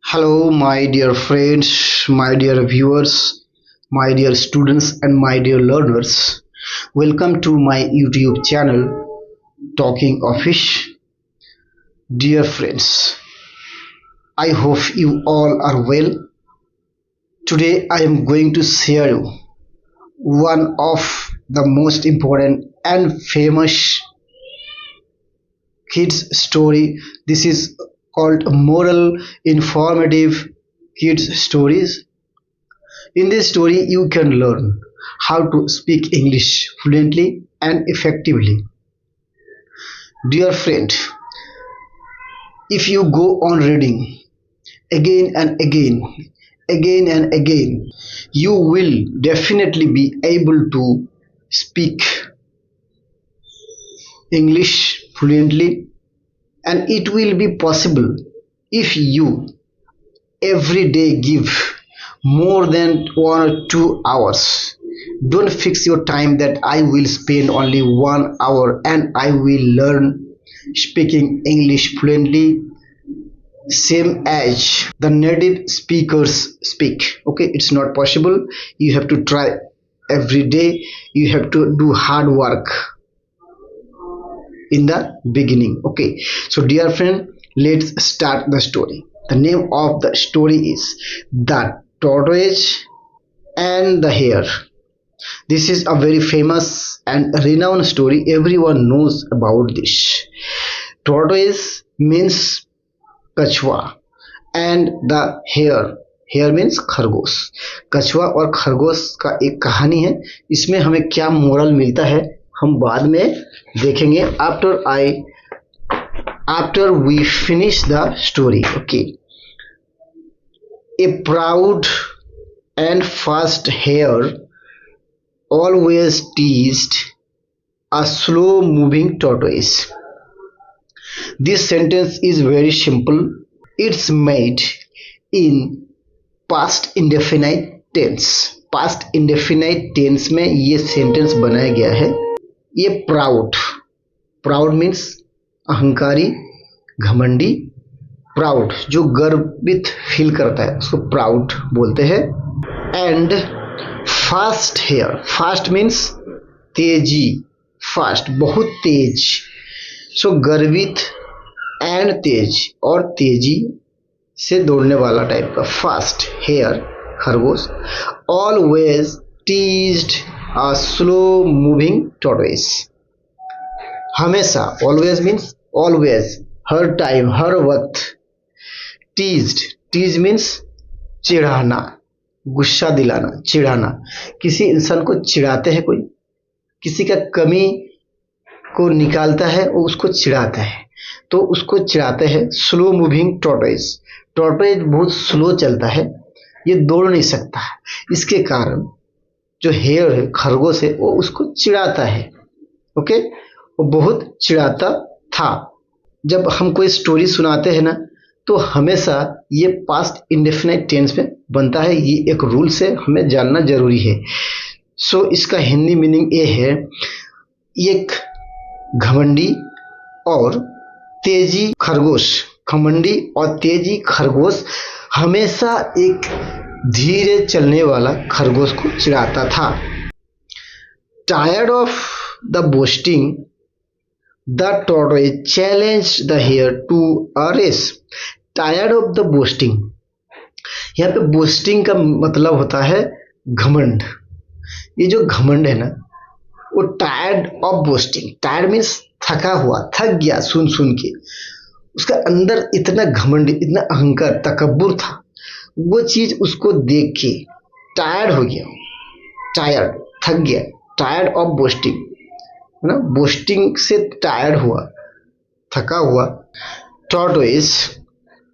Hello, my dear friends, my dear viewers, my dear students, and my dear learners. Welcome to my YouTube channel, Talking Office. Dear friends, I hope you all are well. Today, I am going to share you one of the most important and famous kids story. This is called moral informative kids stories. In this story, you can learn how to speak English fluently and effectively. Dear friend, if you go on reading again and again, you will definitely be able to speak English fluently, and it will be possible if you every day give more than 1 or 2 hours. Don't fix your time that I will spend only 1 hour and I will learn speaking English fluently same as the native speakers speak. Okay, it's not possible. You have to try every day. You have to do hard work in the beginning. Okay, so dear friend, let's start the story. The name of the story is The Tortoise and the Hare. This is a very famous and renowned story. Everyone knows about this. Tortoise means कछुआ and the hare means खरगोश. कछुआ और खरगोश का एक कहानी है. इसमें हमें क्या मोरल मिलता है हम बाद में देखेंगे after we finish the story. Okay. A proud and fast hare always teased a slow moving tortoise. This sentence is very simple. It's made in past indefinite tense. Past indefinite tense में ये sentence बनाया गया है. ये proud means अहंकारी, घमंडी. Proud जो गर्वित फील करता है उसको प्राउड बोलते हैं. And fast hare, fast means तेजी, फास्ट बहुत तेज. सो गर्वित एंड तेज और तेजी से दौड़ने वाला टाइप का. फास्ट हेयर खरगोश always teased a slow moving tortoise. हमेशा, ऑलवेज मीन्स ऑलवेज, हर टाइम, हर वक्त. टीज मीन्स चिढ़ाना, गुस्सा दिलाना, चिढ़ाना. किसी इंसान को चिढ़ाते हैं, कोई किसी का कमी को निकालता है और उसको चिढ़ाता है तो उसको चिढ़ाते हैं. स्लो मूविंग टॉर्टोइस, टॉर्टोइस बहुत स्लो चलता है, ये दौड़ नहीं सकता है. इसके कारण जो हेयर है, खरगोश है, वो उसको चिढ़ाता है. ओके, वो बहुत चिढ़ाता था. जब हम कोई स्टोरी सुनाते हैं ना तो हमेशा ये पास्ट इंडेफिनाइट टेंस में बनता है. ये एक रूल से हमें जानना जरूरी है. सो इसका हिंदी मीनिंग ये है, एक घमंडी और तेजी खरगोश, घमंडी और तेजी खरगोश हमेशा एक धीरे चलने वाला खरगोश को चिढ़ाता था. Tired of the boasting, the tortoise challenged the hare to a race. Tired of the boasting, यहाँ पे बोस्टिंग का मतलब होता है घमंड. ये जो घमंड है ना, वो tired of boasting, tired means थका हुआ, थक गया सुन सुन के. उसका अंदर इतना घमंड, इतना अहंकार, तकब्बुर था. वो चीज उसको देख के टायर्ड हो गया, टायर्ड, थक गया. टायर्ड ऑफ बोस्टिंग है ना, बोस्टिंग से टायर्ड हुआ, थका हुआ. टॉर्टोइस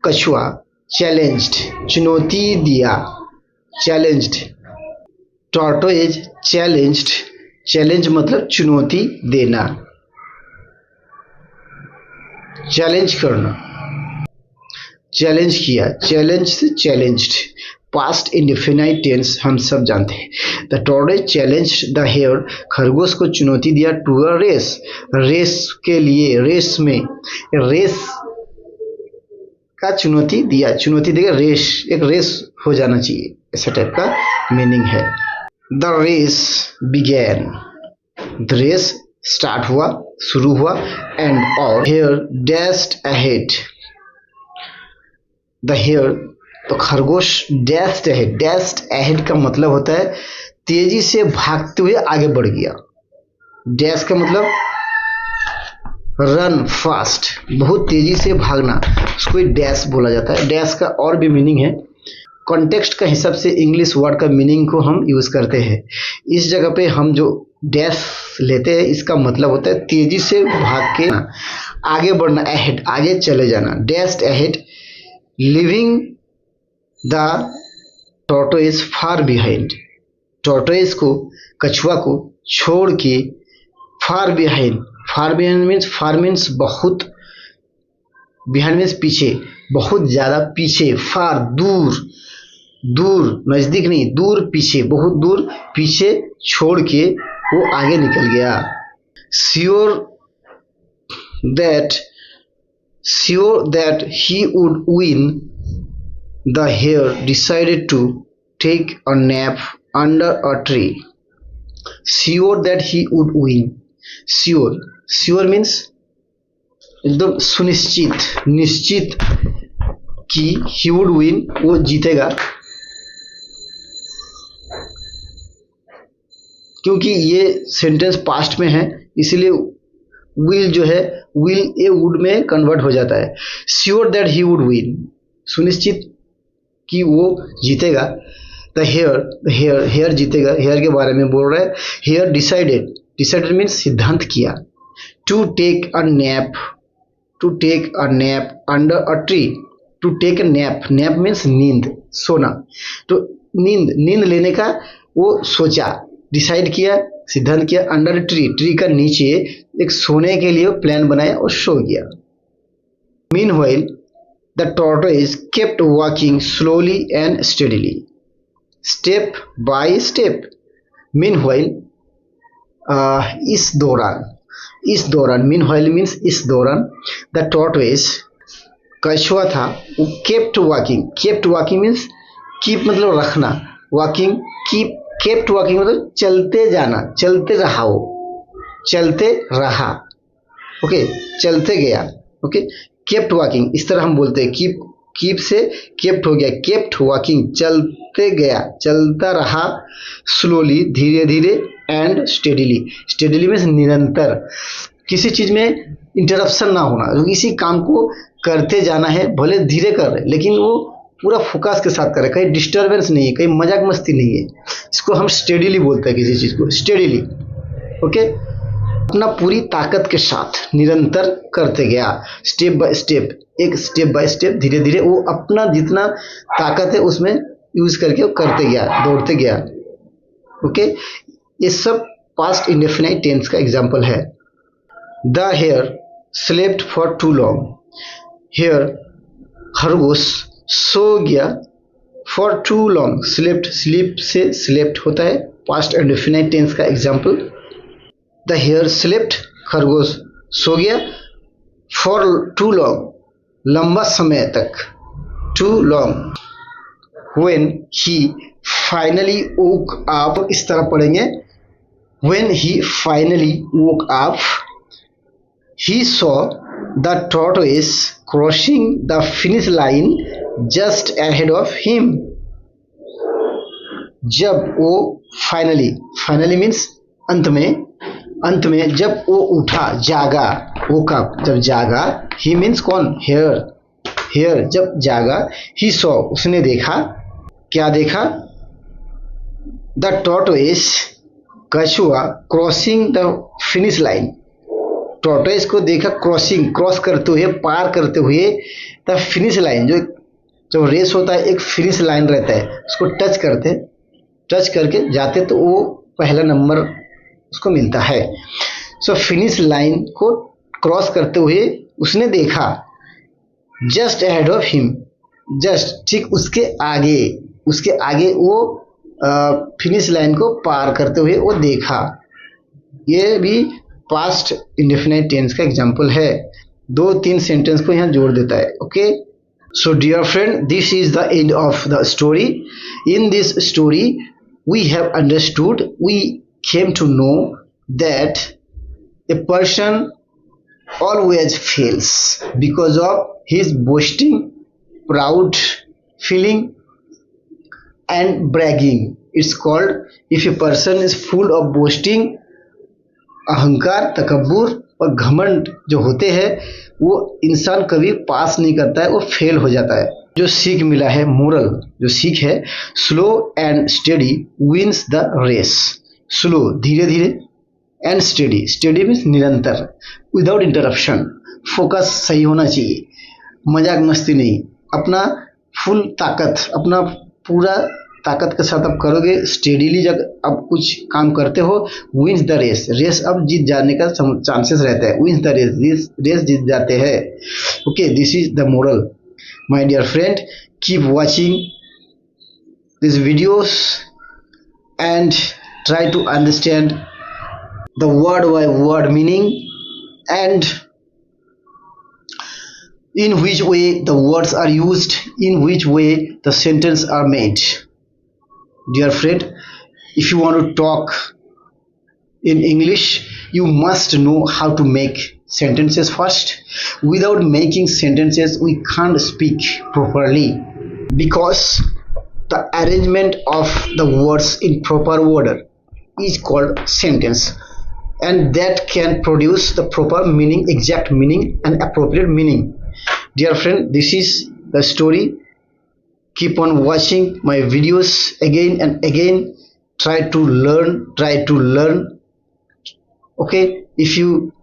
कछुआ, चैलेंज्ड चुनौती दिया, चैलेंज्ड. टॉर्टोइज चैलेंज्ड, चैलेंज मतलब चुनौती देना, चैलेंज करना, चैलेंज किया. चैलेंज से चैलेंज्ड, पास्ट इंडेफिनाइट टेंस हम सब जानते हैं. The tortoise challenged the hare, खरगोश को चुनौती दिया. टू अ रेस, रेस के लिए, रेस में, रेस का चुनौती दिया, चुनौती देगा, रेस, एक रेस हो जाना चाहिए, ऐसा टाइप का मीनिंग है। The race began, the race start हुआ, शुरू हुआ, एंड और hare dashed ahead, the hare तो खरगोश डैश्ड अहेड, डैश्ड अहेड का मतलब होता है तेजी से भागते हुए आगे बढ़ गया। डैश का मतलब रन फास्ट, बहुत तेजी से भागना, उसको डैश बोला जाता है। डैश का और भी मीनिंग है, कॉन्टेक्स्ट का हिसाब से इंग्लिश वर्ड का मीनिंग को हम यूज करते हैं। इस जगह पे हम जो डैश लेते हैं इसका मतलब होता है तेजी से भाग के आगे बढ़ना, अहेड, आगे चले जाना। Dashed ahead living the tortoise far behind, tortoise को, कछुआ को छोड़ के far behind, far behind means, far means बहुत, बिहाइंड मीन्स पीछे, बहुत ज़्यादा पीछे, फार दूर, दूर नज़दीक नहीं, दूर पीछे, बहुत दूर पीछे छोड़ के वो आगे निकल गया। Sure that he would win, the hare decided to take a nap under a tree. Sure that he would win, sure, sure means एकदम सुनिश्चित, निश्चित कि ही वुड विन, वो जीतेगा, क्योंकि ये सेंटेंस पास्ट में है इसलिए विल जो है, विल ए वुड में कन्वर्ट हो जाता है। Sure that he would win, सुनिश्चित कि वो जीतेगा। द हेयर, हेयर जीतेगा, हेयर के बारे में बोल रहा है। हेयर डिसाइडेड, डिसाइडेड मीन्स सिद्धांत किया। To take a nap, to take a nap under a tree, to take a nap, nap means नींद, सोना, तो नींद, नींद लेने का वो सोचा, डिसाइड किया, सिद्धांत किया, अंडर ट्री, ट्री का नीचे एक सोने के लिए प्लान बनाया और सो गया। Meanwhile the tortoise kept walking slowly and steadily, step by step. Meanwhile इस दौरान, इस दौरान, मीनवाइल मीन्स इस दौरान, द टॉर्टोइज कछुआ था, वो kept walking, kept walking means keep मतलब रखना, वॉकिंग, कीप, केप्ट वॉकिंग मतलब चलते जाना, चलते रहा, वो चलते रहा, ओके, चलते गया, ओके। केप्ट वॉकिंग इस तरह हम बोलते हैं, कीप, कीप से केप्ट हो गया, केप्ट वॉकिंग चलते गया, चलता रहा, स्लोली धीरे धीरे, एंड स्टेडीली, स्टेडीली मीन्स निरंतर, किसी चीज में इंटरप्शन ना होना, तो किसी काम को करते जाना है, भले धीरे कर रहे लेकिन वो पूरा फोकस के साथ करे, कहीं डिस्टर्बेंस नहीं है, कहीं मजाक मस्ती नहीं है, इसको हम स्टेडीली बोलते हैं, किसी चीज को स्टेडीली, ओके। अपना पूरी ताकत के साथ निरंतर करते गया, स्टेप बाय स्टेप, एक स्टेप बाय स्टेप, धीरे धीरे वो अपना जितना ताकत है उसमें यूज करके वो करते गया, दौड़ते गया, ओके। ये सब पास्ट इंडेफिनाइट टेंस का एग्जाम्पल है। The hare slept for too long, hare खरगोश सो गया, for too long, slept, sleep से स्लेप्ट होता है, पास्ट इंडेफिनाइट टेंस का एग्जाम्पल। द हेयर स्लेप्ट, खरगोश सो गया, फॉर टू लॉन्ग, लंबा समय तक, too long, when he finally woke up, इस तरह पढ़ेंगे, when he finally woke up, he saw the tortoise crossing the finish line just ahead of him. जब वो फाइनली, फाइनली मीन्स अंत में, अंत में जब वो उठा, जागा, वोक अप, जब जागा, ही मीन्स कौन, हेयर, हेयर जब जागा, ही सॉ उसने देखा, क्या देखा, द टॉर्टोइज कछुआ crossing the finish line, tortoise को देखा क्रॉसिंग, क्रॉस करते हुए, पार करते हुए, द फिनिश लाइन, जो जब रेस होता है एक फिनिश लाइन रहता है, उसको टच करते, टच करके जाते तो वो पहला नंबर उसको मिलता है। सो फिनिश लाइन को क्रॉस करते हुए उसने देखा, just ahead of him, just ठीक उसके आगे, उसके आगे वो फिनिश लाइन को पार करते हुए वो देखा। ये भी पास्ट इंडेफिनाइट टेंस का एग्जाम्पल है, 2-3 सेंटेंस को यहाँ जोड़ देता है, okay. So dear friend, this is the end of the story. In this story we have understood, we came to know that a person always fails because of his boasting, proud feeling, and bragging. It's called, if a person is full of boasting, अहंकार, तकब्बुर और घमंड जो होते हैं, वो इंसान कभी पास नहीं करता है, वो फेल हो जाता है। जो सीख मिला है, मोरल जो सीख है, slow and steady wins the race. Slow धीरे धीरे, एंड स्टेडी, स्टेडी मीन्स निरंतर, विदाउट इंटरप्शन, फोकस सही होना चाहिए, मजाक मस्ती नहीं, अपना फुल ताकत, अपना पूरा ताकत के साथ आप करोगे, स्टेडीली जब आप कुछ काम करते हो, विंस द रेस, रेस अब जीत जाने का चांसेस रहता है, विंस द रेस, रेस जीत जाते हैं। Okay, this is the moral my dear friend. Keep watching this videos and try to understand the word by word meaning and in which way the words are used, in which way the sentence are made. Dear friend, if you want to talk in English, you must know how to make sentences first. Without making sentences we can't speak properly, because the arrangement of the words in proper order is called sentence, and that can produce the proper meaning, exact meaning and appropriate meaning. Dear friend, this is the story. Keep on watching my videos again and again. Try to learn. Okay, if you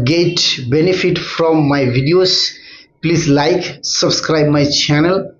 get benefit from my videos, please like, subscribe my channel